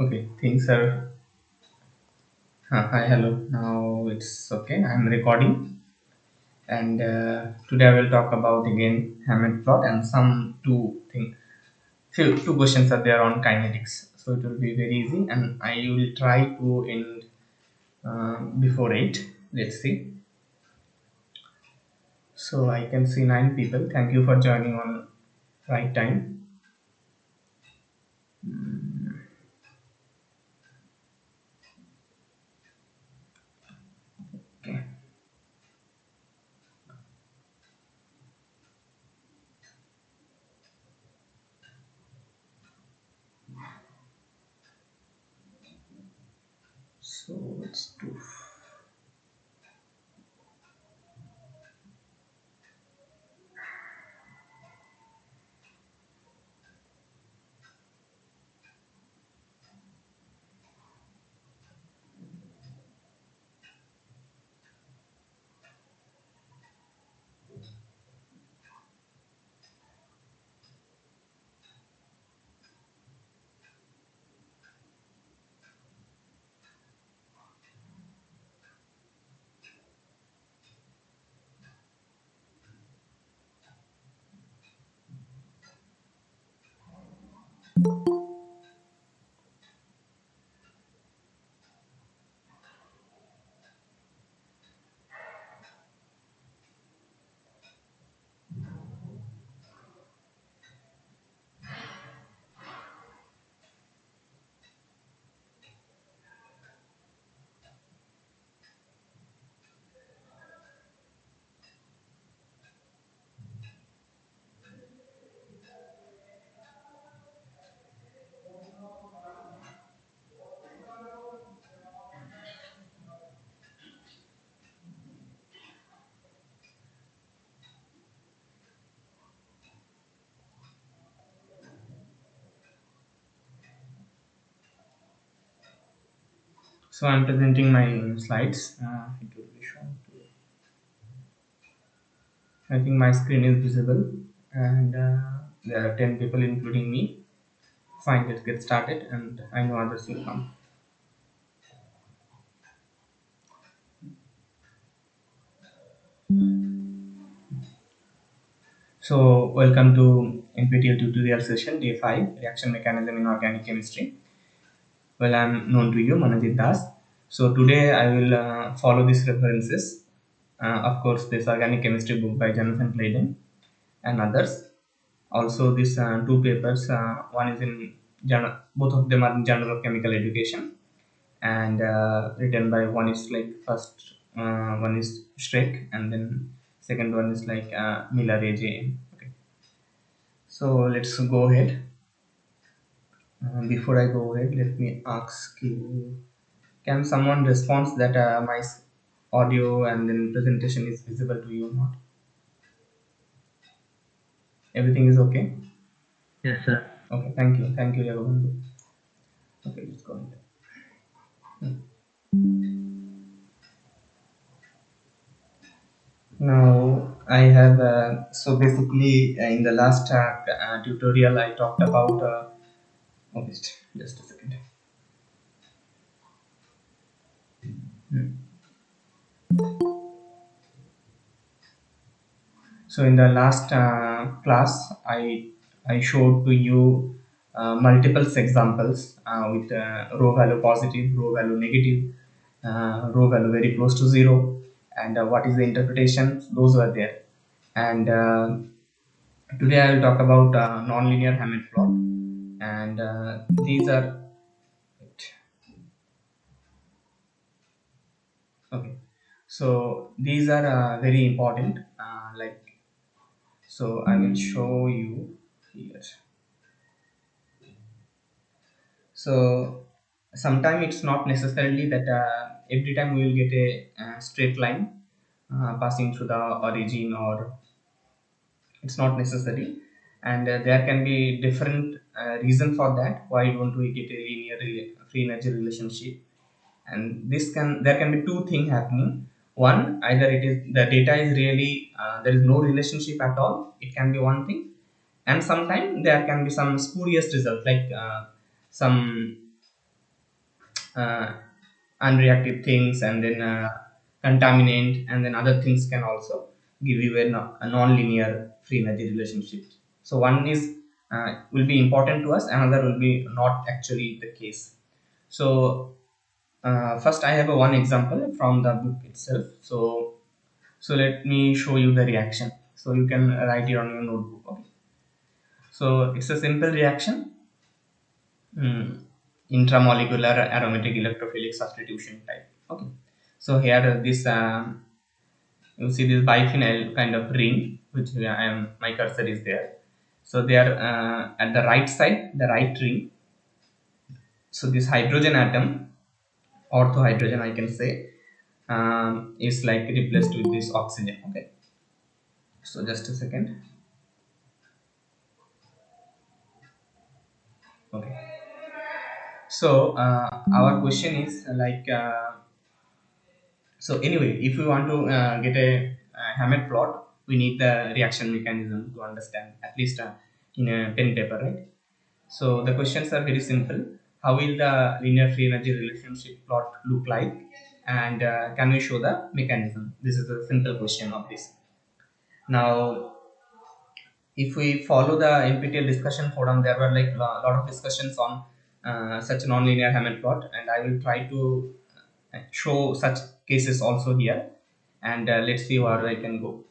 Okay, things are. Hi, hello. Now it's okay. I'm recording, and today I will talk about again Hammett plot and some two questions are there on kinetics. So it will be very easy, and I will try to end before 8. Let's see. So I can see 9 people. Thank you for joining on right time. Okay. So let's do. So I'm presenting my slides. It will be shown. I think my screen is visible and there are 10 people including me. Fine, let's get started and I know others will come. So, welcome to NPTEL tutorial session day 5 reaction mechanism in organic chemistry. Well, I'm known to you, Manajit Das. So, today I will follow these references. Of course, this organic chemistry book by Jonathan Clayton and others. Also, these two papers, one is in both of them are in Journal of Chemical Education and written by one is like first one is Schreck and then second one is like Miller AJ. Okay, so let's go ahead. Before I go ahead, let me ask you: can someone respond that my audio and then presentation is visible to you or not? Everything is okay. Yes, sir. Okay, thank you, Yagobandhu. Okay, let's go ahead. Now I have so basically in the last tutorial I talked about. Oh, just a second. Hmm. So in the last class, I showed to you multiple examples with row value positive, row value negative, row value very close to zero, and what is the interpretation? Those were there. And today I will talk about nonlinear Hammett plot, and these are okay. So these are very important. So I will show you here. So sometimes it's not necessarily that every time we will get a straight line passing through the origin, or it's not necessary, and there can be different reason for that. Why don't we get a linear free energy relationship? And this can there can be two things happening. One, either it is the data is really there is no relationship at all. It can be one thing, and sometimes there can be some spurious result like some uh, unreactive things, and then contaminant, and then other things can also give you a non-linear free energy relationship. So one is will be important to us, another will be not actually the case. So first I have a one example from the book itself. So let me show you the reaction, so you can write it on your notebook. Okay, so it's a simple reaction. Intramolecular aromatic electrophilic substitution type. Okay, so here this you see this biphenyl kind of ring, which I am my cursor is there. So they are at the right side, the right ring. So this hydrogen atom, ortho hydrogen, I can say, is like replaced with this oxygen. Okay, so just a second. Okay, so our question is like. So anyway, if we want to get a Hammett plot, we need the reaction mechanism to understand, at least in a pen paper, right? So the questions are very simple. How will the linear free energy relationship plot look like? And can we show the mechanism? This is a simple question of this. Now, if we follow the NPTEL discussion forum, there were like a lot of discussions on such non-linear Hammett plot, and I will try to show such cases also here, and let's see where I can go.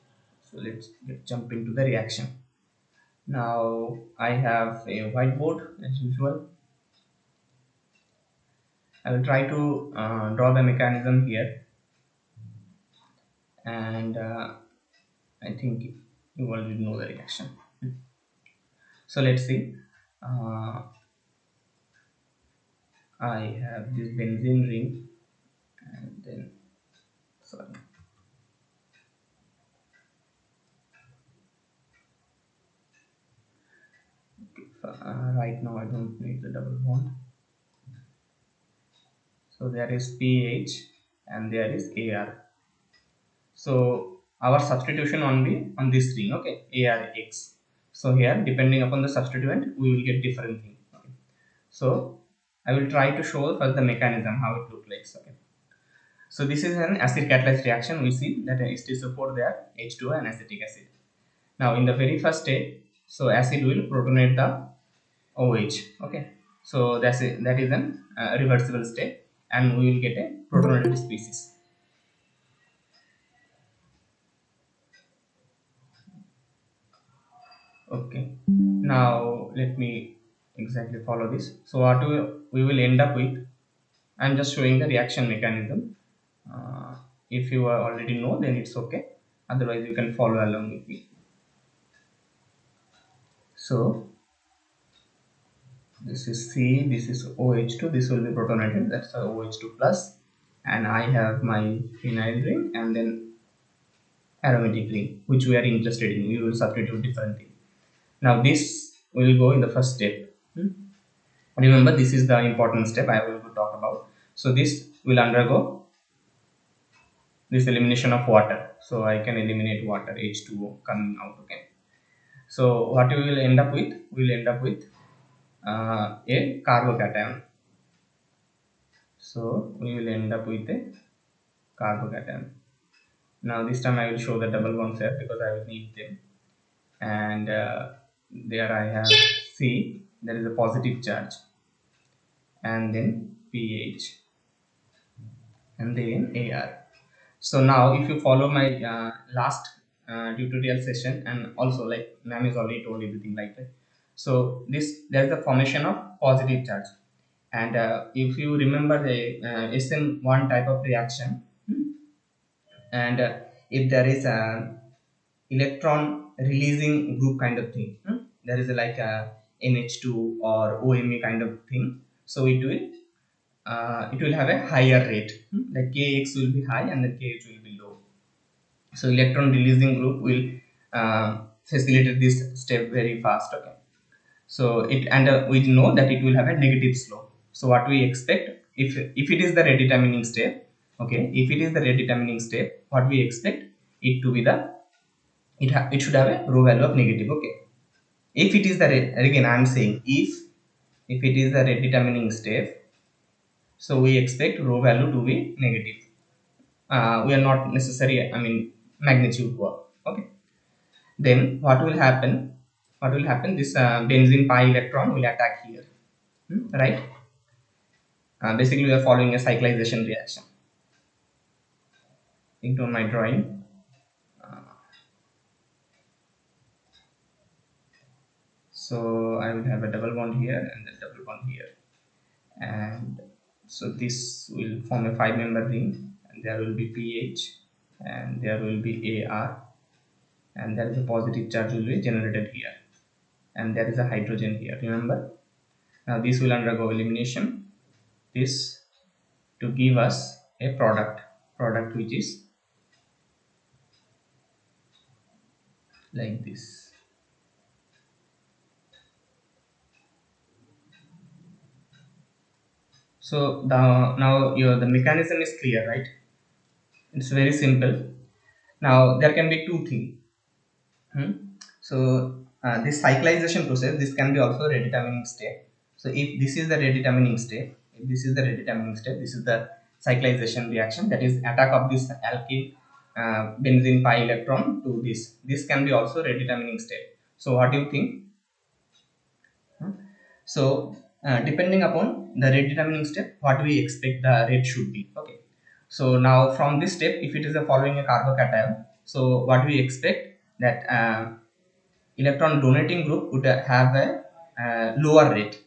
So let's jump into the reaction. Now I have a whiteboard as usual. I will try to draw the mechanism here, and I think you already know the reaction. So let's see. Uh, I have this benzene ring, and then sorry. Right now I don't need the double bond. So there is pH and there is AR. So our substitution only on this ring, okay, ARX. So here, depending upon the substituent, we will get different thing. Okay. So I will try to show first the mechanism how it looks like. Okay. So this is an acid catalyzed reaction. We see that H2SO4 there, H2O and acetic acid. Now in the very first step, so acid will protonate the OH. Okay. So that is an reversible step, and we will get a protonated species. Okay. Now let me exactly follow this. So what we will end up with, I'm just showing the reaction mechanism. If you already know, then it's okay. Otherwise, you can follow along with me. So this is C, this is OH2, this will be protonated, that's a OH2 plus, and I have my phenyl ring and then aromatic ring, which we are interested in. We will substitute different thing. Now this will go in the first step. Remember, this is the important step I will talk about. So this will undergo this elimination of water. So I can eliminate water, H2O coming out. Okay. So what we will end up with? We will end up with a carbocation. So we will end up with a carbocation. Now this time I will show the double bonds here because I will need them. And there I have C. There is a positive charge, and then pH, and then AR. So now if you follow my last tutorial session, and also like ma'am is already told everything like that. So this there's the formation of positive charge, and if you remember the SN1 type of reaction, and if there is a electron releasing group kind of thing, there is like a NH2 or OMe kind of thing, so it will have a higher rate, like Kx will be high and the Kh will be low. So electron releasing group will facilitate this step very fast. Okay. So it, and we know that it will have a negative slope. So what we expect, if it is the redetermining step, okay, if it is the redetermining step, what we expect it to be the, it should have a rho value of negative. Okay. If it is the again I am saying, if it is the redetermining step, So we expect rho value to be negative. We are not necessary, I mean, magnitude work. Okay. Then what will happen, this benzene pi electron will attack here. Right. Basically we are following a cyclization reaction. Into my drawing, so I will have a double bond here and then double bond here, and so this will form a 5 member ring, and there will be pH, and there will be Ar, and there is a positive charge will be generated here, and there is a hydrogen here, remember. Now this will undergo elimination, this, to give us a product which is like this. So the mechanism is clear, right? It's very simple. Now there can be two things. So this cyclization process, this can be also a redetermining step. So if this is the redetermining step, this is the cyclization reaction, that is attack of this alkyl benzene pi electron to this. This can be also redetermining step. So what do you think? So depending upon the rate determining step, what we expect the rate should be. Okay. So now from this step, if it is a following a carbocation, so what we expect that electron donating group would have a lower rate,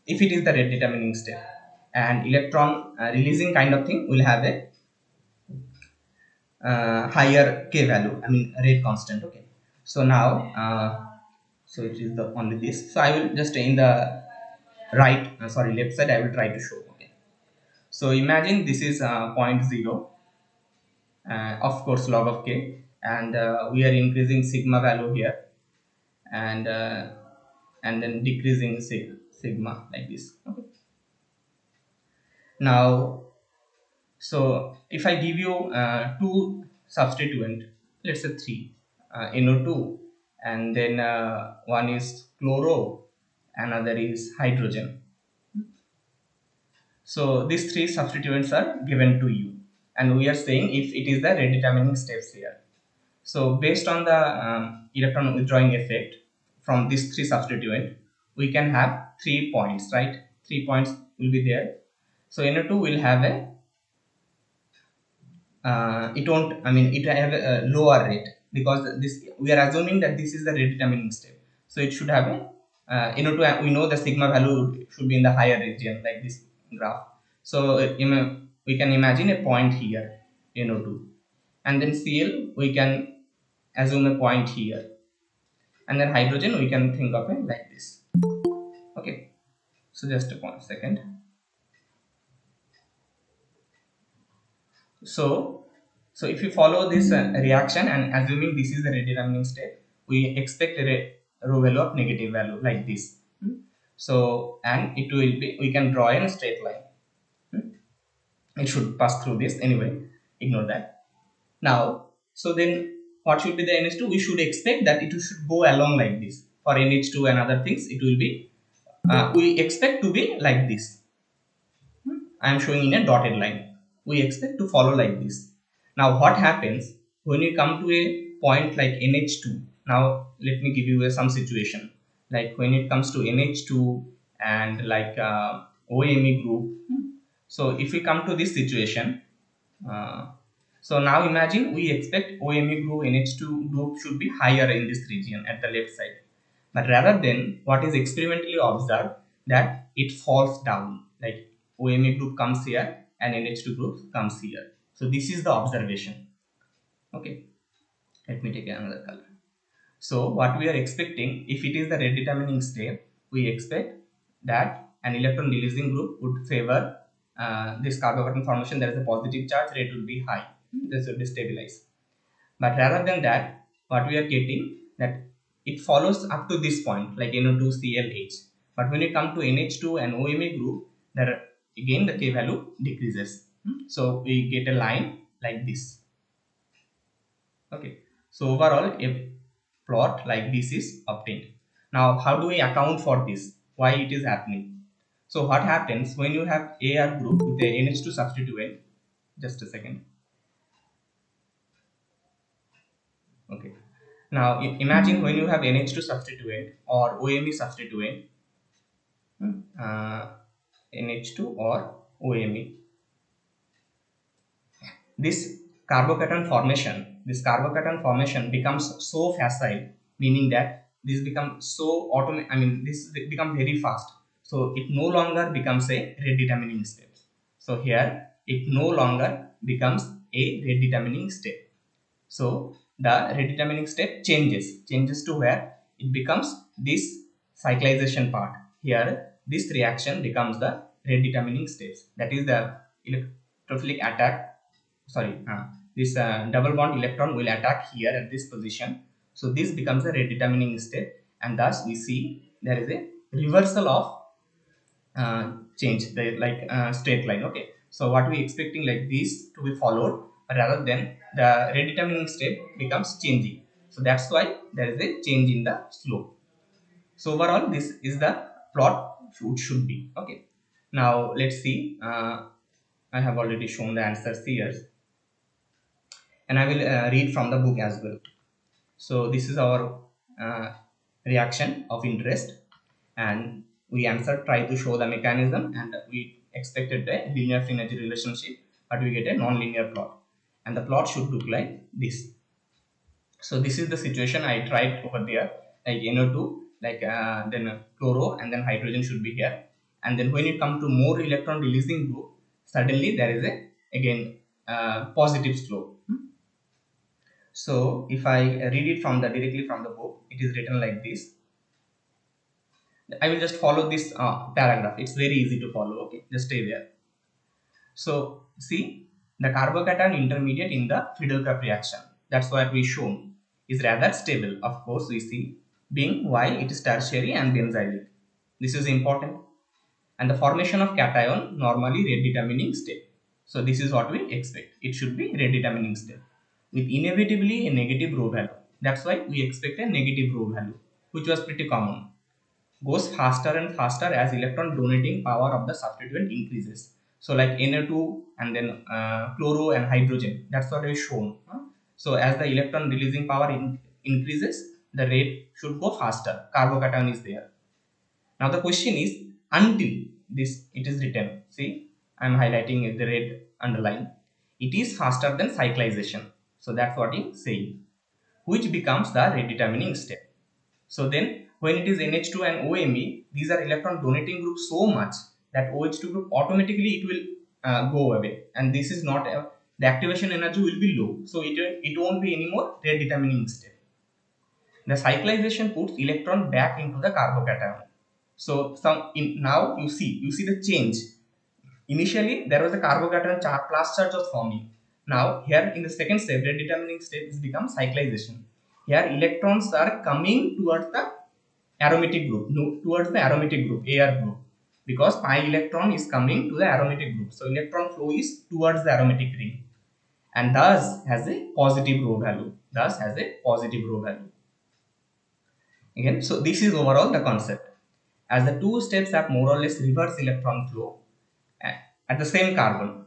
if it is the rate determining step, and electron releasing kind of thing will have a higher k value, I mean rate constant. Okay. So now so it is the only this. So I will just in the left side I will try to show. Okay. So imagine this is point 0, of course log of k, and we are increasing sigma value here, and then decreasing sigma like this. Okay. Now so if I give you two substituent, let's say three, NO2, and then one is chloro, another is hydrogen. So these three substituents are given to you, and we are saying if it is the redetermining steps here. So based on the electron withdrawing effect from these three substituent, we can have 3 points, right? 3 points will be there. So NO2 will have a it won't, I mean it have a lower rate, because this we are assuming that this is the redetermining step, so it should have a we know the sigma value should be in the higher region like this graph. So we can imagine a point here, NO2, and then Cl we can assume a point here, and then hydrogen we can think of it like this. Okay. So just a point second. So, so if you follow this reaction and assuming this is the redetermining step, we expect a rho value of negative value like this. So, and it will be, we can draw in a straight line. It should pass through this anyway. Ignore that. Now, so then what should be the NH2? We should expect that it should go along like this. For NH2 and other things, it will be, we expect to be like this. I am showing in a dotted line. We expect to follow like this. Now what happens when you come to a point like NH2? Now let me give you some situation. Like when it comes to NH2 and like OMe group. So if we come to this situation, uh, so now imagine we expect OMe group NH2 group should be higher in this region at the left side. But rather than what is experimentally observed, that it falls down, like OMe group comes here and NH2 group comes here. So this is the observation. Okay, let me take another color. So what we are expecting, if it is the rate determining step, we expect that an electron releasing group would favor this carbocation formation. There is a positive charge, rate will be high. This will be stabilized. But rather than that, what we are getting that it follows up to this point like NO2ClH. But when you come to NH2 and OMe group, there again the K value decreases. So we get a line like this. Okay. So overall a plot like this is obtained. Now how do we account for this? Why it is happening? So what happens when you have AR group with the NH2 substituent? Just a second. Okay. Now imagine when you have NH2 substituent or OMe substituent, uh, NH2 or OMe. This carbocation formation becomes so facile, meaning that this becomes so automatic. I mean, this become very fast. So it no longer becomes a rate determining step. So here it no longer becomes a rate determining step. So the rate determining step changes to where it becomes this cyclization part. Here this reaction becomes the rate determining steps. That is the electrophilic attack. Sorry, this double bond electron will attack here at this position. So this becomes a rate determining step, and thus we see there is a reversal of change the straight line. Okay, so what we expecting like this to be followed, rather than the redetermining step becomes changing, so that's why there is a change in the slope. So overall this is the plot should be. Okay, now let's see. I have already shown the answers here, and I will read from the book as well. So this is our uh, reaction of interest, and we answered, try to show the mechanism, and we expected a linear free energy relationship, but we get a non-linear plot, and the plot should look like this. So this is the situation I tried over there, like NO2, like then chloro, and then hydrogen should be here, and then when it come to more electron releasing group, suddenly there is a again positive slope. So if I read it from the directly from the book, it is written like this. I will just follow this paragraph. It's very easy to follow. Okay, just stay there. So see, the carbocation intermediate in the Friedel-Crafts reaction, that's what we shown, is rather stable. Of course, we see, being while it is tertiary and benzylic. This is important. And the formation of cation normally rate determining step. So this is what we expect. It should be rate determining step with inevitably a negative rho value. That's why we expect a negative rho value, which was pretty common. Goes faster and faster as electron donating power of the substituent increases. So like Na2 and then chloro and hydrogen, that's what is shown. So as the electron releasing power increases, the rate should go faster. Carbocation is there. Now the question is, until this it is written, see, I am highlighting the red underline, it is faster than cyclization. So that's what it is saying, which becomes the rate determining step. So then when it is NH2 and OMe, these are electron donating groups so much that OH2 group automatically it will go away, and this is not the activation energy will be low, so it won't be anymore rate determining step. The cyclization puts electron back into the carbocation. So now you see the change. Initially there was a carbocation plus charge was forming. Now here in the second step, the determining step is become cyclization. Here electrons are coming towards the aromatic group, no, towards the aromatic group, AR group, because pi electron is coming to the aromatic group. So electron flow is towards the aromatic ring, and thus has a positive rho value. Thus has a positive rho value. Again, so this is overall the concept. As the two steps have more or less reverse electron flow at the same carbon,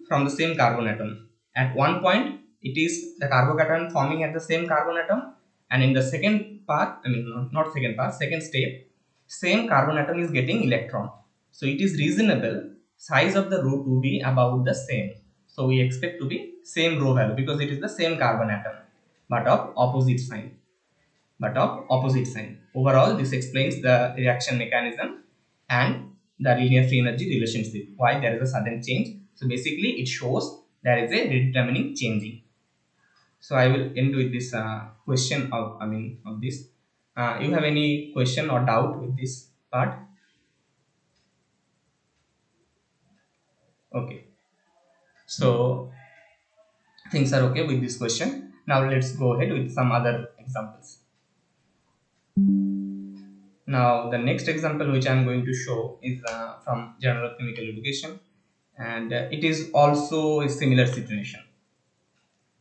from the same carbon atom. At one point it is the carbocation forming at the same carbon atom, and in the second part, I mean not second part, second step, same carbon atom is getting electron. So it is reasonable size of the rho to be about the same. So we expect to be same rho value because it is the same carbon atom, but of opposite sign. Overall, this explains the reaction mechanism and the linear free energy relationship. Why there is a sudden change? So basically, it shows there is a determining changing. So I will end with this question of this. You have any question or doubt with this part? Okay. So things are okay with this question. Now let's go ahead with some other examples. Now the next example which I am going to show is from Journal of Chemical Education, and it is also a similar situation.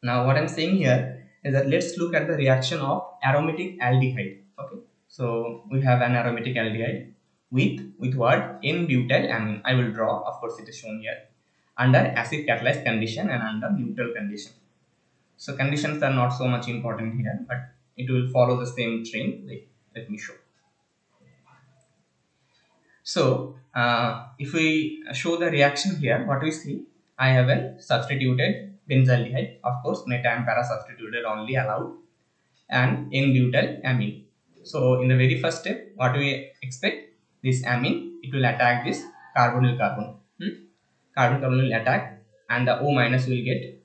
Now what I am saying here is that let's look at the reaction of aromatic aldehyde. Okay, so we have an aromatic aldehyde with what n-butylamine. I will draw, of course it is shown here, under acid catalyzed condition and under neutral condition. So conditions are not so much important here, but it will follow the same trend. Let me show. So if we show the reaction here, what we see, I have a substituted benzaldehyde, of course meta and para substituted only allowed, and n-butylamine. So in the very first step, what we expect, this amine, it will attack this carbonyl carbon. Carbon carbon will attack, and the O minus will get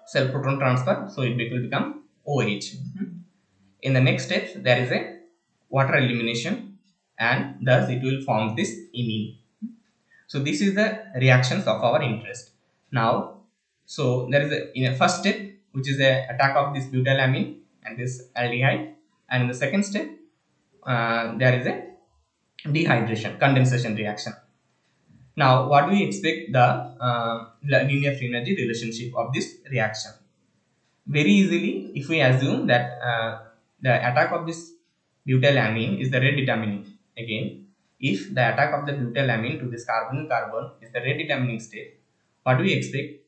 cell proton transfer, so it will become OH. In the next step, there is a water elimination, and thus it will form this imine. So this is the reactions of our interest. Now, so there is in a first step, which is the attack of this butylamine and this aldehyde, and in the second step, there is a dehydration, condensation reaction. Now, what do we expect the linear free energy relationship of this reaction? Very easily, if we assume that the attack of this butylamine is the rate determining, again, if the attack of the butylamine to this carbonyl carbon is the rate determining state, what do we expect?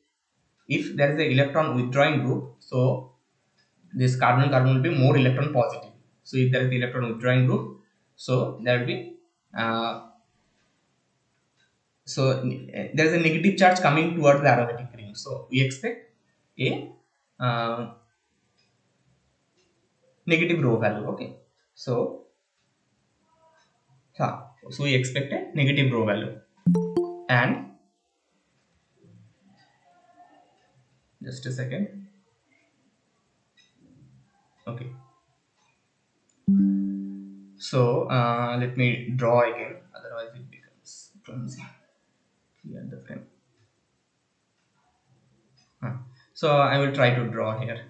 If there is an electron withdrawing group, so this carbonyl carbon will be more electron positive. So if there is the electron withdrawing group, so there will be there is a negative charge coming towards the aromatic ring. So we expect a negative rho value. Okay, so so we expect a negative rho value, and just a second. Okay, so let me draw again, otherwise it becomes clumsy. Clear the frame. So I will try to draw here.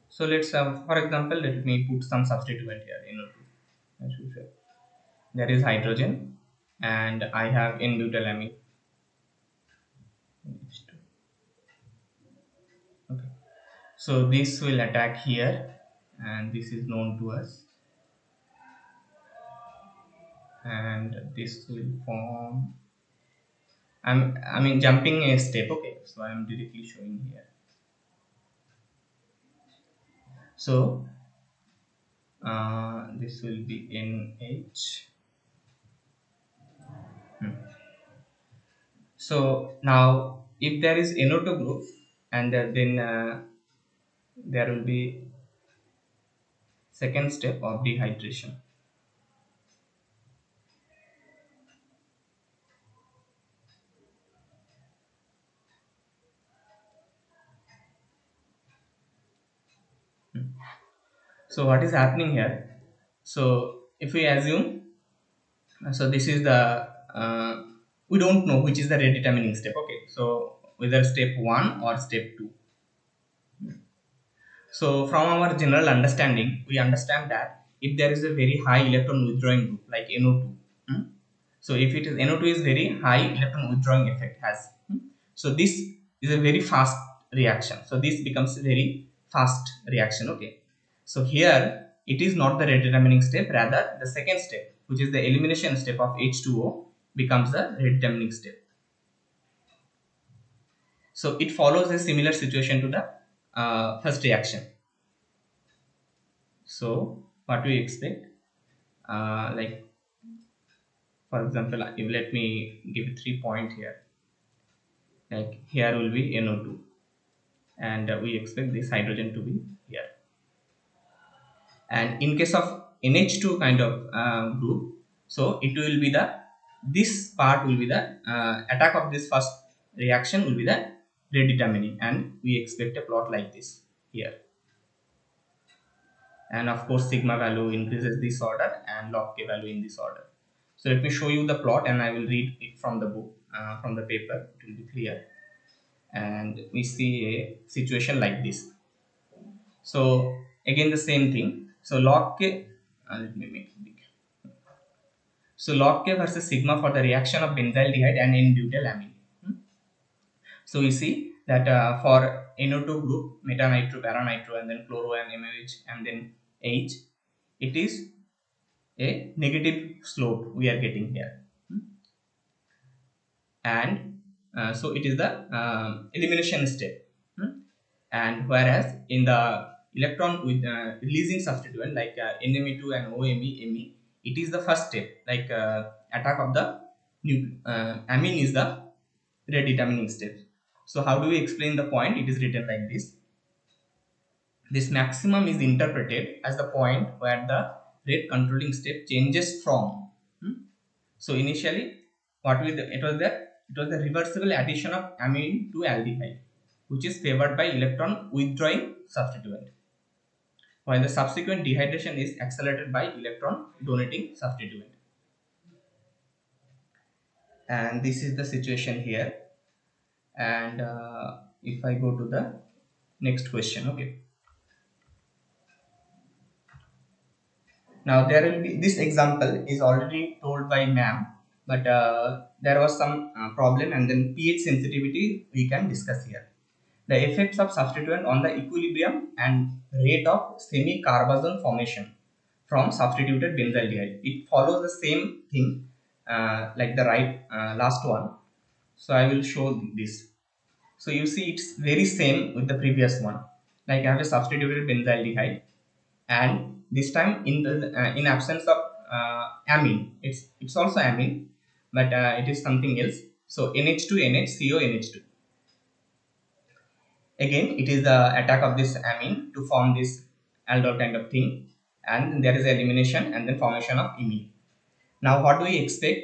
So let's for example, let me put some substituent here, NO2. There is hydrogen, and I have n-butylamine. Okay, so this will attack here, and this is known to us, and this will form. I mean jumping a step. Okay, so I am directly showing here. So this will be NH. So now if there is NO2 group, and then there will be second step of dehydration. So what is happening here? So if we assume, so this is the we don't know which is the rate determining step. Okay, so whether step 1 or step 2. So from our general understanding, we understand that if there is a very high electron withdrawing group like NO2, so if it is NO2 is very high electron withdrawing effect has, so this is a very fast reaction. So this becomes a very fast reaction. Okay, so here it is not the rate determining step, rather the second step, which is the elimination step of H2O, becomes the rate determining step. So it follows a similar situation to the first reaction. So what we expect, like for example, let me give 3 point here. Like here will be NO2, and we expect this hydrogen to be here. And in case of NH2 kind of group, so it will be the, this part will be the attack of this first reaction will be the rate determining, and we expect a plot like this here. And of course sigma value increases this order and log k value in this order. So let me show you the plot, and I will read it from the book, from the paper, it will be clear. And we see a situation like this. So again the same thing. So log k, let me make it big. So log k versus sigma for the reaction of benzaldehyde and n-butylamine. So we see that for NO2 group, metanitro, paranitro, and then chloro and MOH, and then H, it is a negative slope we are getting here. And so it is the elimination step. And whereas in the electron with releasing substituent like NMe2 and OMe, it is the first step, like attack of the amine is the rate determining step. So how do we explain the point? It is written like this. This maximum is interpreted as the point where the rate controlling step changes from. So initially, what will the, it was the reversible addition of amine to aldehyde, which is favored by electron withdrawing substituent, while the subsequent dehydration is accelerated by electron donating substituent. And this is the situation here. And if I go to the next question, okay. Now there will be, this example is already told by ma'am, but there was some problem, and then pH sensitivity we can discuss here. The effects of substituent on the equilibrium and rate of semi-carbazole formation from substituted benzaldehyde. It follows the same thing like the last one. So I will show this. So you see it's very same with the previous one. Like I have a substituted benzaldehyde, and this time in absence of amine, it's also amine, but it is something else. So NH2 NH NH2. Again, it is the attack of this amine to form this aldol kind of thing, and there is elimination and then formation of imine. Now, what do we expect?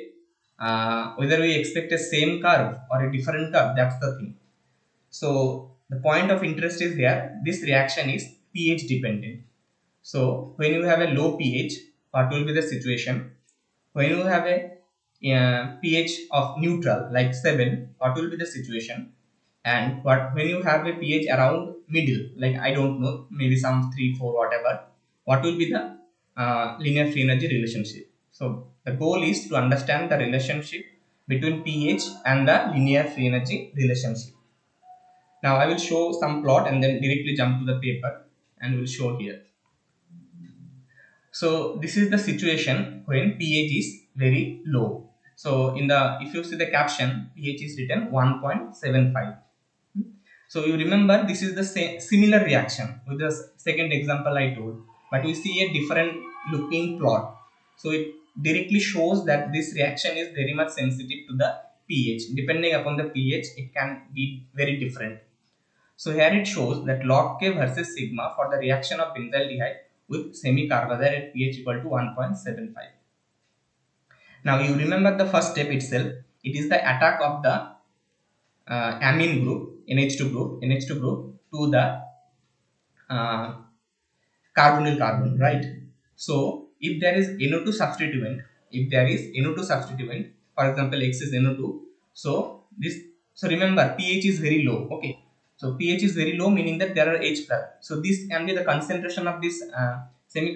Whether we expect a same curve or a different curve, that's the thing. So the point of interest is there. This reaction is pH dependent. So when you have a low pH, what will be the situation? When you have a pH of neutral like 7, what will be the situation? And what when you have a pH around middle, like I don't know, maybe some 3 4 whatever, what will be the linear free energy relationship? So the goal is to understand the relationship between pH and the linear free energy relationship. Now I will show some plot and then directly jump to the paper and will show here. So this is the situation when pH is very low. So in the, if you see the caption, pH is written 1.75. So you remember this is the same similar reaction with the second example I told, but we see a different looking plot. So it directly shows that this reaction is very much sensitive to the pH. Depending upon the pH, it can be very different. So here it shows that log K versus sigma for the reaction of benzaldehyde with semi-carbazole at pH equal to 1.75. Now you remember the first step itself. It is the attack of the amine group, NH2 group to the uh, carbonyl carbon, right? So if there is NO2 substituent, for example X is NO2, so this, so remember pH is very low, okay? So pH is very low, meaning that there are H plus. So this can be the concentration of this semi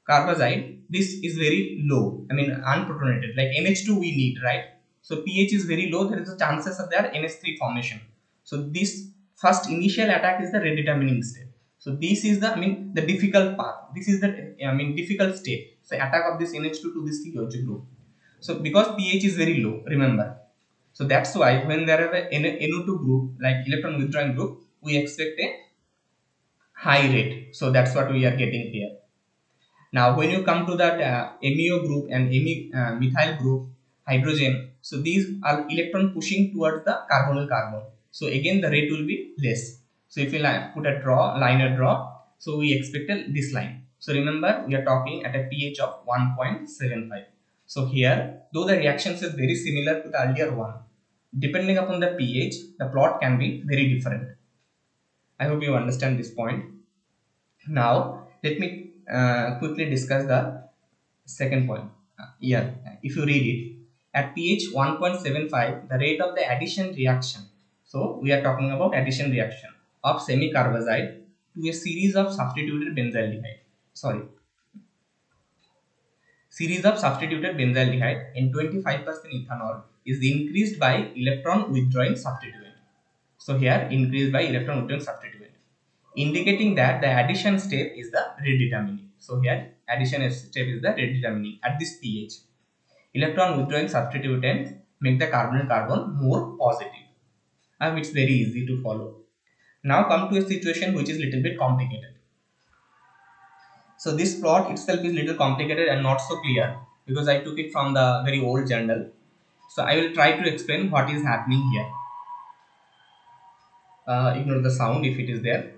carbazide. This is very low, I mean unprotonated, like NH2 we need, right? So pH is very low, there is a chances of their NH3 formation. So this first initial attack is the rate determining step. So this is the, I mean the difficult part, this is the, I mean difficult state. So attack of this NH2 to this COH group. So because pH is very low, remember, so that's why when there is a NO2 group like electron withdrawing group, we expect a high rate. So that's what we are getting here. Now, when you come to that MEO group and methyl group, hydrogen, so these are electron pushing towards the carbonyl carbon. So again, the rate will be less. So if you put a liner draw, so we expected this line. So remember, we are talking at a pH of 1.75. So here, though the reactions is very similar to the earlier one, depending upon the pH, the plot can be very different. I hope you understand this point. Now, let me quickly discuss the second point. Here, if you read it, at pH 1.75, the rate of the addition reaction. So, we are talking about addition reaction of semi-carbazide to a series of substituted benzaldehyde. Sorry, series of substituted benzaldehyde in 25% ethanol is increased by electron withdrawing substituent. So here increased by electron withdrawing substituent, indicating that the addition step is the redetermining. So here addition step is the redetermining at this pH. Electron withdrawing substituents make the carbon more positive. It's very easy to follow. Now come to a situation which is little bit complicated. So this plot itself is little complicated and not so clear because I took it from the very old journal. So I will try to explain what is happening here. Ignore the sound if it is there.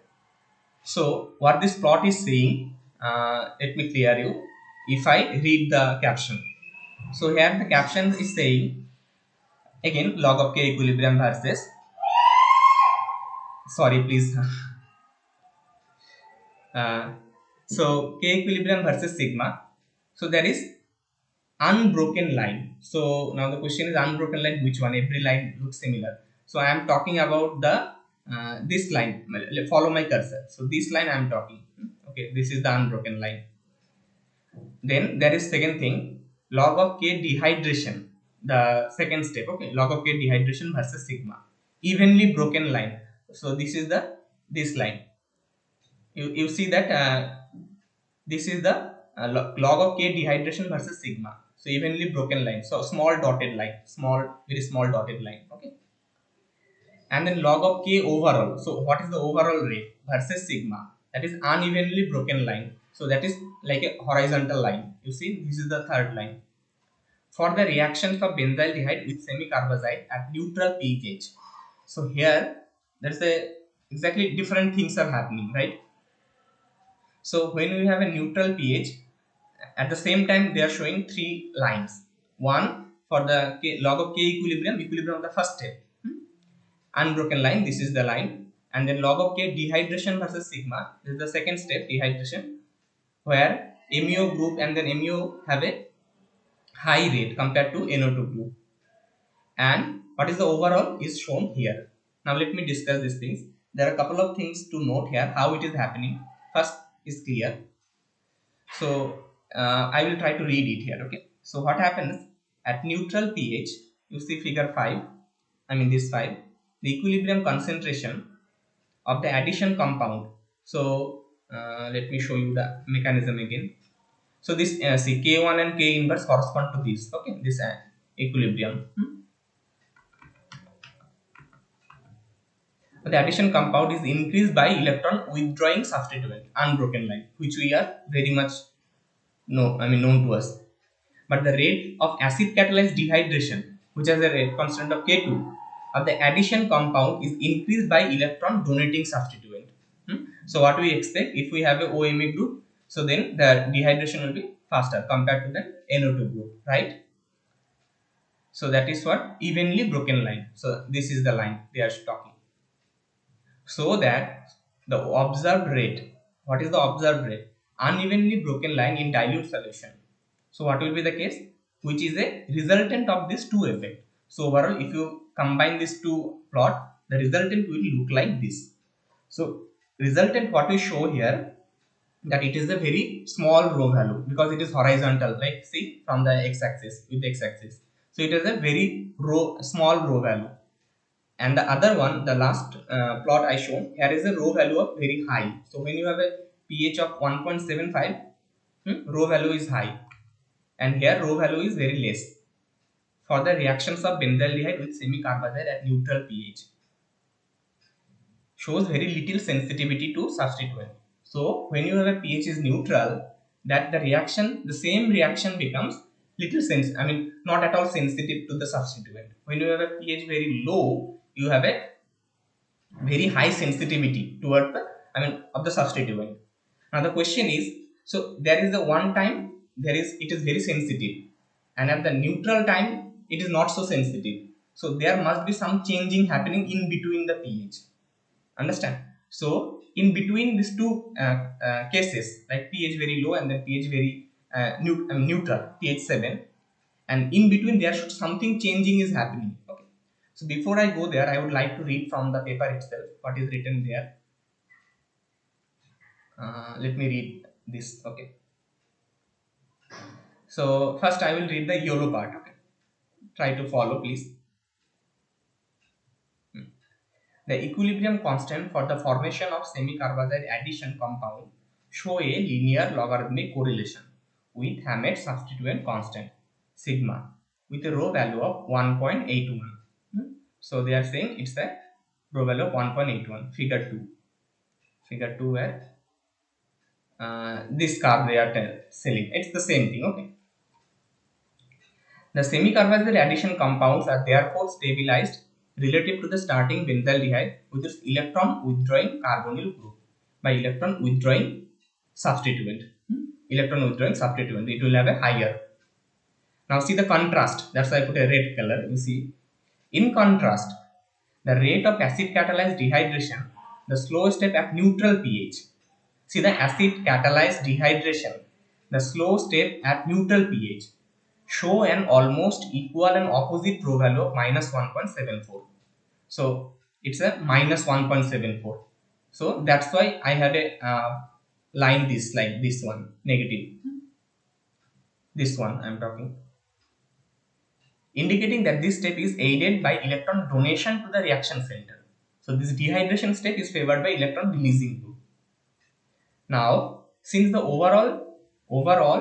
So what this plot is saying, let me clear you. If I read the caption, so here the caption is saying again log of k equilibrium versus, sorry please. uh, so k equilibrium versus sigma. So there is unbroken line. So now the question is unbroken line, which one? Every line looks similar. So I am talking about the this line. Follow my cursor. So this line I am talking. Okay, this is the unbroken line. Then there is second thing, log of k dehydration. The second step. Okay, log of k dehydration versus sigma. Evenly broken line. So this is the this line. You see that this is the log of k dehydration versus sigma. So evenly broken line. So small dotted line, very small dotted line. Okay, and then log of k overall. So what is the overall rate versus sigma? That is unevenly broken line. So that is like a horizontal line. You see, this is the third line. For the reactions of benzaldehyde with semicarbazide at neutral pH. So here there's a exactly different things are happening, right? So when we have a neutral pH, at the same time they are showing three lines. One for the log of k equilibrium of the first step, unbroken line, this is the line, and then log of k dehydration versus sigma, this is the second step, dehydration, where MeO group and then MeO have a high rate compared to NO2 group, and what is the overall is shown here. Now let me discuss these things. There are a couple of things to note here how it is happening. First is clear. So I will try to read it here. Okay. So what happens at neutral pH? You see figure 5. I mean this 5. The equilibrium concentration of the addition compound. So let me show you the mechanism again. So this see K1 and K inverse correspond to this. Okay. This equilibrium. The addition compound is increased by electron withdrawing substituent, unbroken line, which we are very much known to us. But the rate of acid catalyzed dehydration, which has a rate constant of K2, of the addition compound is increased by electron donating substituent. So what we expect if we have a OMe group, so then the dehydration will be faster compared to the NO2 group, right? So that is what evenly broken line. So this is the line they are talking. So that the observed rate, what is the observed rate? Unevenly broken line in dilute solution. So what will be the case? Which is a resultant of this two effect. So overall, if you combine these two plot, the resultant will look like this. So resultant, what we show here, that it is a very small rho value because it is horizontal, like see from the x-axis with the x-axis. So it is a very small rho value, and the other one, the last plot I shown here, is a rho value of very high. So when you have a pH of 1.75, rho value is high, and here rho value is very less for the reactions of benzaldehyde with semicarbazide at neutral pH. Shows very little sensitivity to substituent. So when you have a pH is neutral, that the reaction, the same reaction becomes little not at all sensitive to the substituent. When you have a pH very low, you have a very high sensitivity toward the of the substituent. Now the question is, so there is the one time it is very sensitive, and at the neutral time it is not so sensitive. So there must be some changing happening in between the pH. Understand? So in between these two cases, like pH very low and then pH very neutral, pH 7, and in between there should something changing is happening. Okay. So before I go there, I would like to read from the paper itself what is written there. Let me read this. Okay. So first I will read the yellow part. Okay. Try to follow, please. The equilibrium constant for the formation of semi-carbazide addition compound show a linear logarithmic correlation with Hammett substituent constant sigma with a rho value of 1.81. So they are saying it's a rho value of 1.81. Figure 2. Figure 2 where this car they are selling. It's the same thing. Okay. The semi-carbazide addition compounds are therefore stabilized relative to the starting benzaldehyde with its electron withdrawing carbonyl group by electron withdrawing substituent. Electron withdrawing substituent. It will have a higher. Now see the contrast. That's why I put a red color. You see. In contrast, the rate of acid catalyzed dehydration, the slow step at neutral pH. See the acid catalyzed dehydration, the slow step at neutral pH show an almost equal and opposite rho value of minus 1.74. So it's a minus 1.74. So that's why I had a line this like this one negative. This one I'm talking, indicating that this step is aided by electron donation to the reaction center. So this dehydration step is favored by electron releasing group. Now, since the overall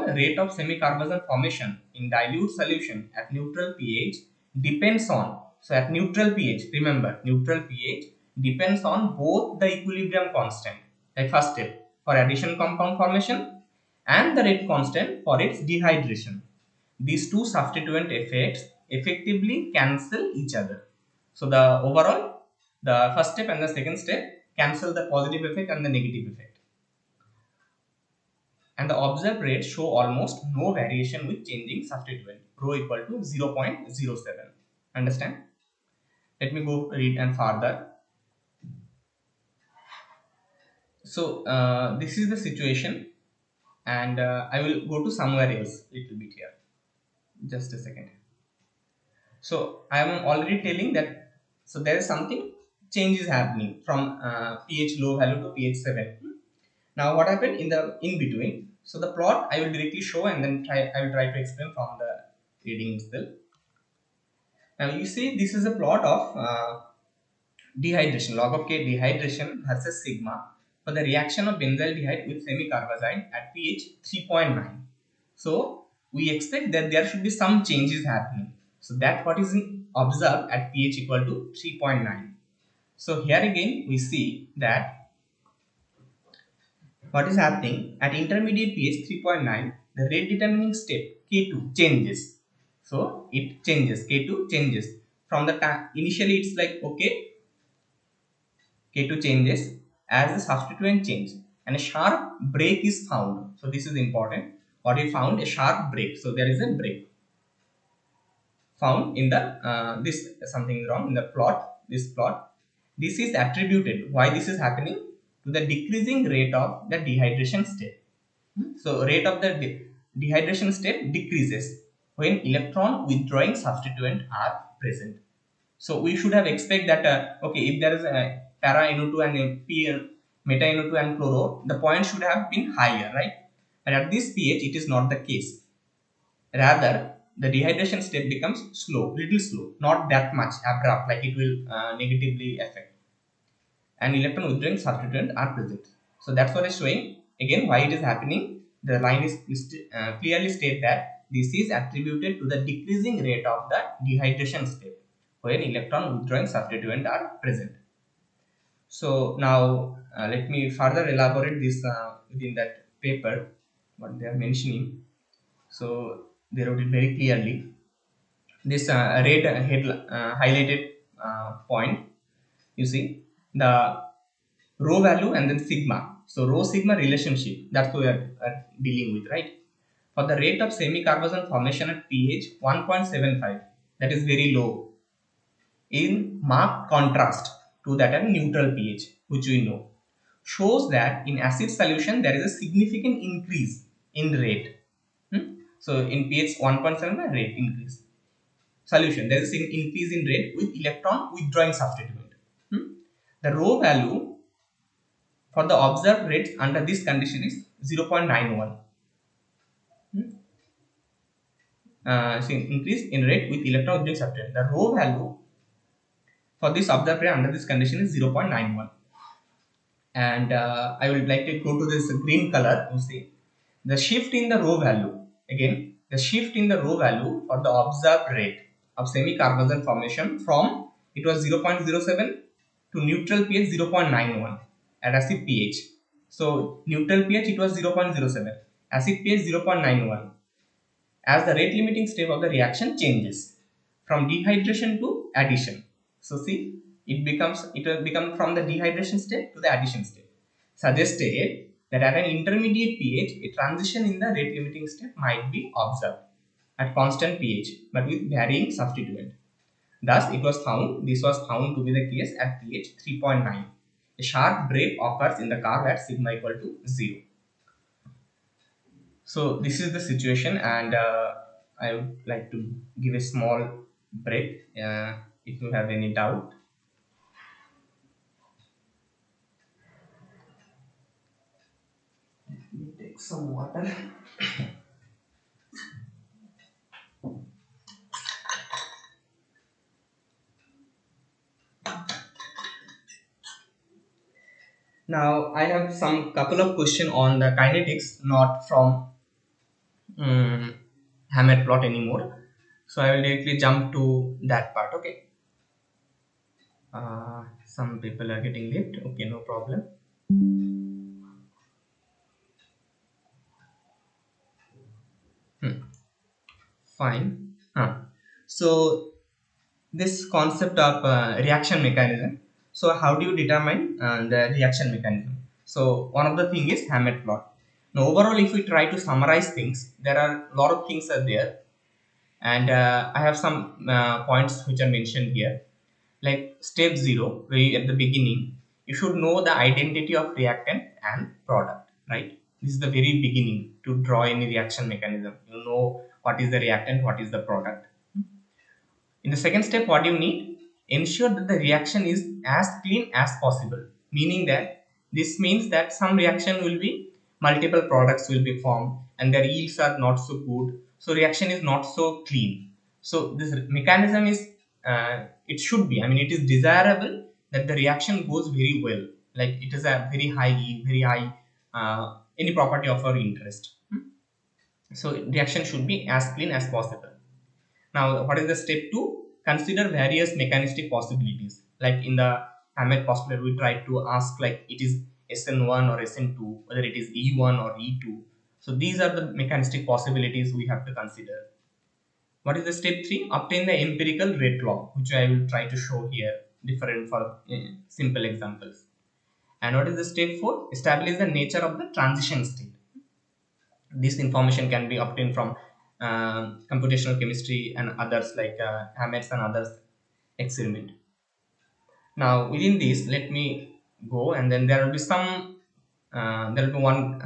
rate of semicarbazole formation in dilute solution at neutral pH depends on, so at neutral pH, remember neutral pH depends on both the equilibrium constant, like first step for addition compound formation and the rate constant for its dehydration. These two substituent effects effectively cancel each other. So the overall, the first step and the second step cancel the positive effect and the negative effect. And the observed rates show almost no variation with changing substituent, rho equal to 0.07. Understand? Let me go read and further. So this is the situation, and I will go to somewhere else little bit here. Just a second. So I am already telling that, so there is something change is happening from pH low value to pH 7. Now what happened in the in between? So the plot I will directly show and then I will try to explain from the reading itself. Now you see this is a plot of dehydration, log of K dehydration versus sigma for the reaction of benzaldehyde with semicarbazide at pH 3.9. So we expect that there should be some changes happening. So that what is observed at pH equal to 3.9. So here again we see that what is happening at intermediate pH 3.9, the rate determining step K2 changes. So it changes, K2 changes. From the time initially it's like okay, K2 changes as the substituent change and a sharp break is found. So this is important. What we found, a sharp break. So there is a break found in the this something wrong in the plot. This is attributed, why this is happening, to the decreasing rate of the dehydration step. So rate of the dehydration step decreases when electron withdrawing substituent are present. So we should have expect that okay, if there is a para NO2 and a meta NO2 and chloro, the point should have been higher, right? And at this pH it is not the case. Rather, the dehydration step becomes slow, little slow, not that much abrupt, like it will negatively affect. And electron withdrawing substituent are present. So that's what is showing. Again, why it is happening. The line is clearly state that this is attributed to the decreasing rate of the dehydration step when electron withdrawing substituent are present. So now let me further elaborate this within that paper what they are mentioning. So they wrote it very clearly. This red highlighted point, you see the rho value and then sigma. So rho sigma relationship, that's what we are dealing with, right? For the rate of semicarbazole formation at pH 1.75, that is very low, in marked contrast to that at neutral pH, which we know, shows that in acid solution there is a significant increase in rate. So in pH 1.7 rate increase. Solution, there is an increase in rate with electron withdrawing substituent. The rho value for the observed rates under this condition is 0.91. So increase in rate with electron withdrawing substituent. The rho value For this observed rate under this condition is 0.91. And I would like to go to this green color. You see the shift in the rho value. Again, the shift in the rho value for the observed rate of semi-carbazole formation from it was 0.07 to neutral pH 0.91 at acid pH. So neutral pH it was 0.07, acid pH 0.91, as the rate limiting step of the reaction changes from dehydration to addition. So see, it will become from the dehydration state to the addition state. Suggested that at an intermediate pH, a transition in the rate limiting step might be observed at constant pH, but with varying substituent. Thus, this was found to be the case at pH 3.9. A sharp break occurs in the curve at sigma equal to 0. So this is the situation, and I would like to give a small break if you have any doubt. Let me take some water. Now I have some couple of questions on the kinetics, not from Hammett plot anymore. So I will directly jump to that part. Okay. Some people are getting late. Okay, no problem. Fine. So this concept of reaction mechanism. So how do you determine the reaction mechanism? So one of the thing is Hammett plot. Now overall, if we try to summarize things, there are a lot of things are there, and I have some points which are mentioned here. Like step 0, where at the beginning you should know the identity of reactant and product, right? This is the very beginning to draw any reaction mechanism. You know what is the reactant, what is the product. In the second step, what you need, ensure that the reaction is as clean as possible, meaning that this means that some reaction will be multiple products will be formed and their yields are not so good, so reaction is not so clean. So this mechanism is it should be, I mean, it is desirable that the reaction goes very well, like it is a very high yield, very high any property of our interest. So reaction should be as clean as possible. Now, what is the step 2? Consider various mechanistic possibilities. Like in the Hammett postulate, we try to ask like it is SN1 or SN2, whether it is E1 or E2. So these are the mechanistic possibilities we have to consider. What is the step 3? Obtain the empirical rate law, which I will try to show here, different for simple examples. And what is the step 4? Establish the nature of the transition state. This information can be obtained from computational chemistry and others like Hammett's and others experiment. Now within this, let me go, and then there will be some there will be one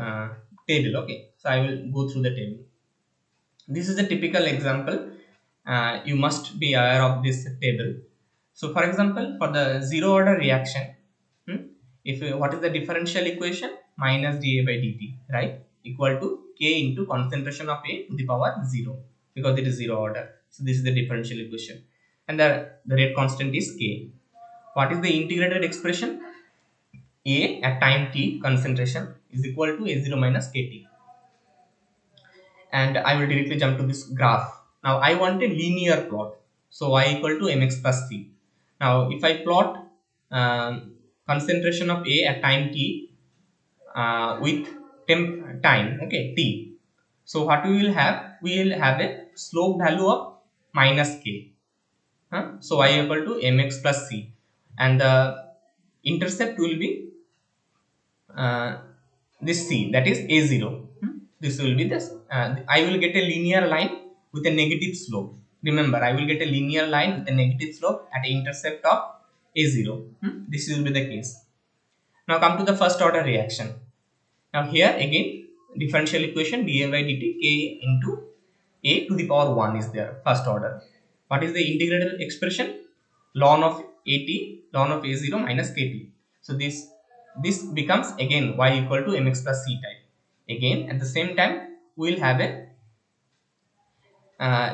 table. Okay, so I will go through the table. This is a typical example. You must be aware of this table. So for example, for the zero order reaction, if what is the differential equation? Minus dA by dt, right, equal to k into concentration of A to the power 0, because it is zero order. So this is the differential equation, and the rate constant is k. What is the integrated expression? A at time t concentration is equal to A0 minus kt. And I will directly jump to this graph. Now I want a linear plot, so y equal to mx plus c. Now if I plot concentration of A at time t with time, okay, t. So what we will have? We will have a slope value of minus k. So y equal to mx plus c, and the intercept will be this c, that is a0. This will be this. I will get a linear line with a negative slope. Remember, I will get a linear line with a negative slope at an intercept of a0. This will be the case. Now come to the first order reaction. Now here again, differential equation dA by dt k into a to the power 1 is there, first order. What is the integrated expression? Ln of at, ln of a0 minus kt. So this becomes again y equal to mx plus c type. Again at the same time we will have a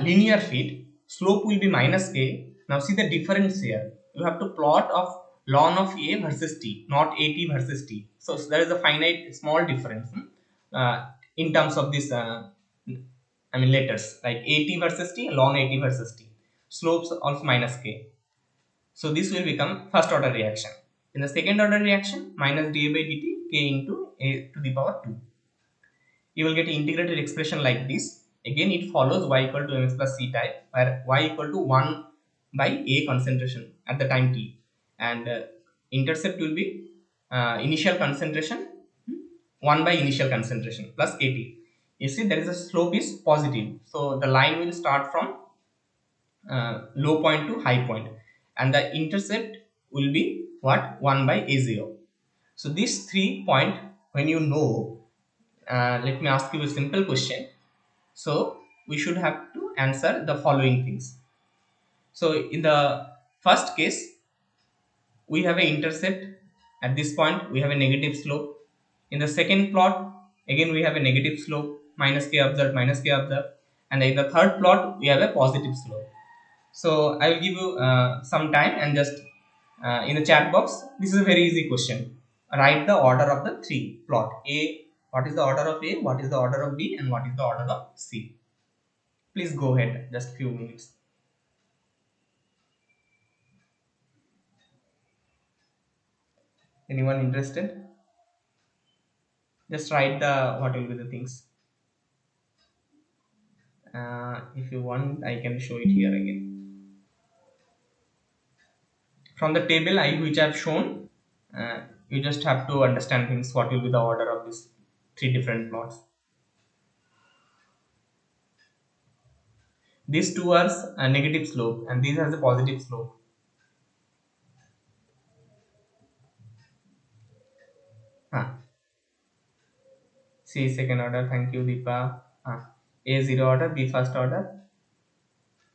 linear feed. Slope will be minus k. Now see the difference here. you have to plot of ln of A versus T, not AT versus T. So there is a finite small difference in terms of this, letters like AT versus T, ln AT versus T. Slopes of minus K. So this will become first order reaction. In the second order reaction, minus dA by dt K into A to the power 2. You will get an integrated expression like this. Again, it follows y equal to mx plus c type, where y equal to 1 by A concentration at the time t, and intercept will be initial concentration 1 by initial concentration plus kt. You see there is a slope is positive, so the line will start from low point to high point, and the intercept will be what, 1 by a0. So these 3 point, when you know, let me ask you a simple question. So we should have to answer the following things. So in the first case, we have an intercept. At this point, we have a negative slope. In the second plot, again we have a negative slope, minus k observed, minus k observed. And in the third plot, we have a positive slope. So I will give you some time, and just in the chat box, this is a very easy question. Write the order of the three plot. A, what is the order of A, what is the order of B, and what is the order of C. Please go ahead, just few minutes. Anyone interested? Just write the what will be the things. If you want, I can show it here again. From the table which I have shown, you just have to understand things. What will be the order of these three different plots? These two are a negative slope, and these has a positive slope. C second order. Thank you, Deepa. A zero order, B first order.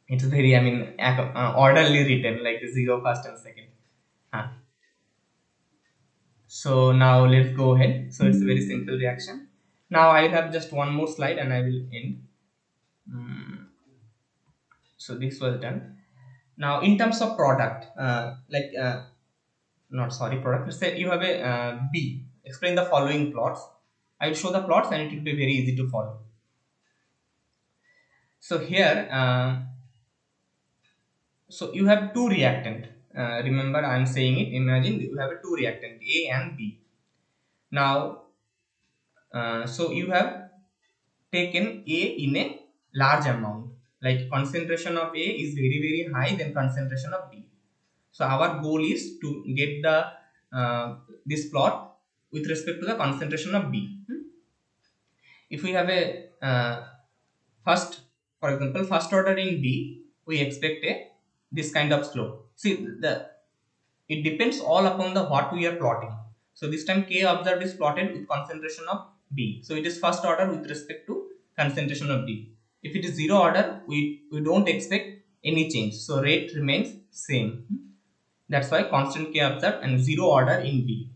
It's very, orderly written, like zero first and second. So now let's go ahead. So it's a very simple reaction. Now I have just one more slide and I will end. So this was done. Now in terms of product, not sorry product. Let's say you have a B. Explain the following plots. I will show the plots and it will be very easy to follow. So here, so you have two reactant. Remember, I am saying it. Imagine you have a two reactant A and B. Now, so you have taken A in a large amount. Like concentration of A is very high than concentration of B. So our goal is to get the this plot with respect to the concentration of B. If we have a first, for example, first order in B, we expect a this kind of slope. See, it depends all upon the what we are plotting. So this time K observed is plotted with concentration of B. So it is first order with respect to concentration of B. If it is zero order, we don't expect any change. So rate remains same. That's why constant K observed and zero order in B.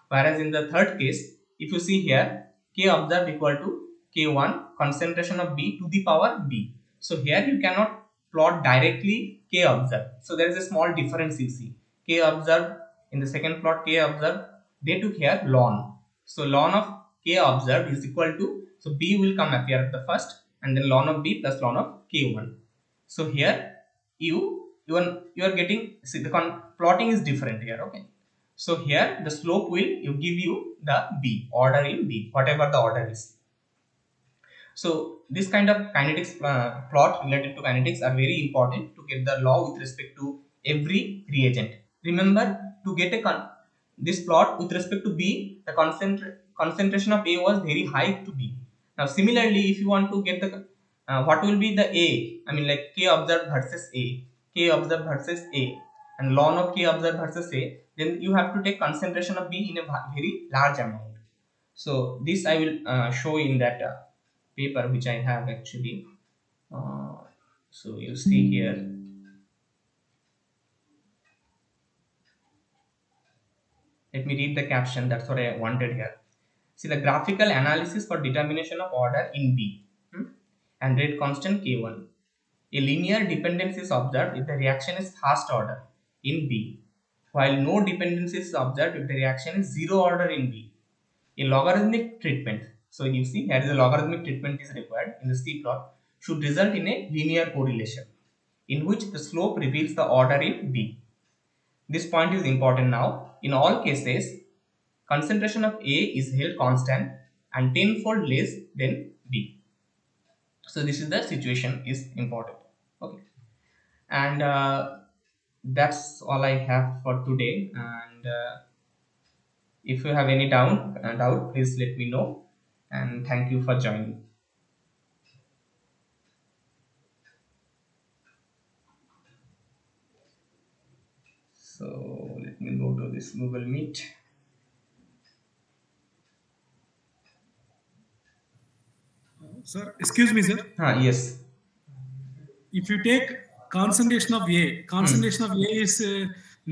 Whereas in the third case, if you see here, K observed equal to K1 concentration of B to the power B. So here you cannot plot directly K observed. So there is a small difference you see. K observed in the second plot, K observed, they took here ln. So ln of K observed is equal to, so B will come appear at the first, and then ln of B plus ln of K1. So here you are getting, see the plotting is different here. Okay, so here the slope will give you the B order in B, whatever the order is. So this kind of kinetics plot related to kinetics are very important to get the law with respect to every reagent. Remember, to get a this plot with respect to B, the concentration of A was very high to B. Now similarly, if you want to get the what will be the A, like K observed versus A, K observed versus A, and ln of K observed versus A, then you have to take concentration of B in a very large amount. So this I will show in that paper which I have actually. So you see here, let me read the caption. That's what I wanted here. See the graphical analysis for determination of order in B, and rate constant K1. A linear dependence is observed if the reaction is first order. in B, while no dependency is observed if the reaction is zero order in B. A logarithmic treatment, so you see here is a logarithmic treatment is required in the C plot, should result in a linear correlation in which the slope reveals the order in B. This point is important now. In all cases, concentration of A is held constant and tenfold less than B. So this is the situation is important. Okay, and that's all I have for today. And if you have any doubt, please let me know. And thank you for joining. So let me go to this Google Meet. Sir, excuse me, sir. Yes. If you take Hmm. concentration of A is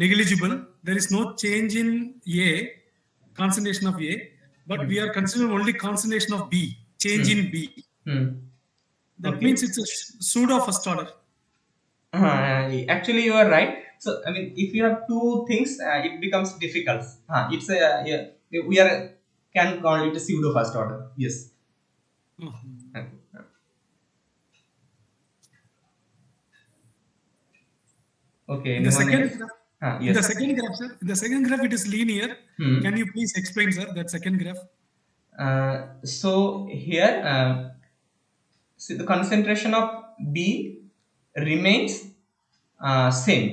negligible. There is no change in A, concentration of A, but we are considering only concentration of B, change in Hmm. B. Hmm. That means Okay. it's a pseudo first order. Actually, you are right. So, I mean, if you have two things, it becomes difficult. It's a yeah, we are can call it a pseudo first order. Yes. Mhm. Okay. Okay. In the Anyone second else? graph, in the Yes. second graph, sir, in the second graph, it is linear. Can Hmm. you please explain, sir, that second graph? So here, see the concentration of B remains same.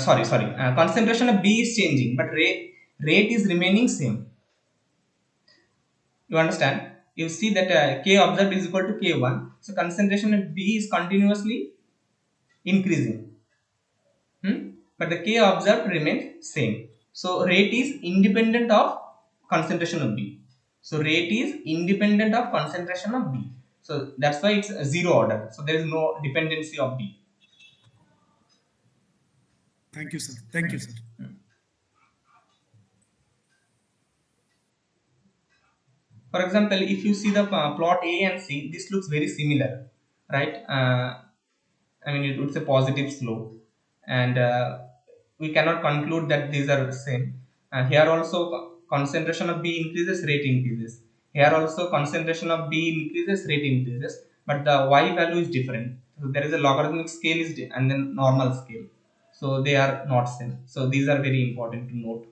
Sorry. Concentration of B is changing, but rate is remaining same. You understand? You see that K observed is equal to K1. So concentration of B is continuously increasing. But the K observed remains same. So rate is independent of concentration of B. So rate is independent of concentration of B. So that's why it's a zero order. So there is no dependency of B. Thank you, sir. Thank you, sir. For example, if you see the plot A and C, this looks very similar, right? I mean, it's a positive slope, and we cannot conclude that these are the same. Here also, concentration of B increases, rate increases. Here also, concentration of B increases, rate increases, but the Y value is different. So there is a logarithmic scale and then normal scale. So they are not same. So these are very important to note.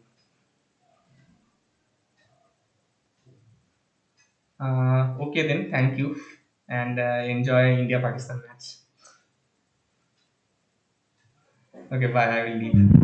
Okay then, thank you, and enjoy India Pakistan match. Okay, bye. I will leave.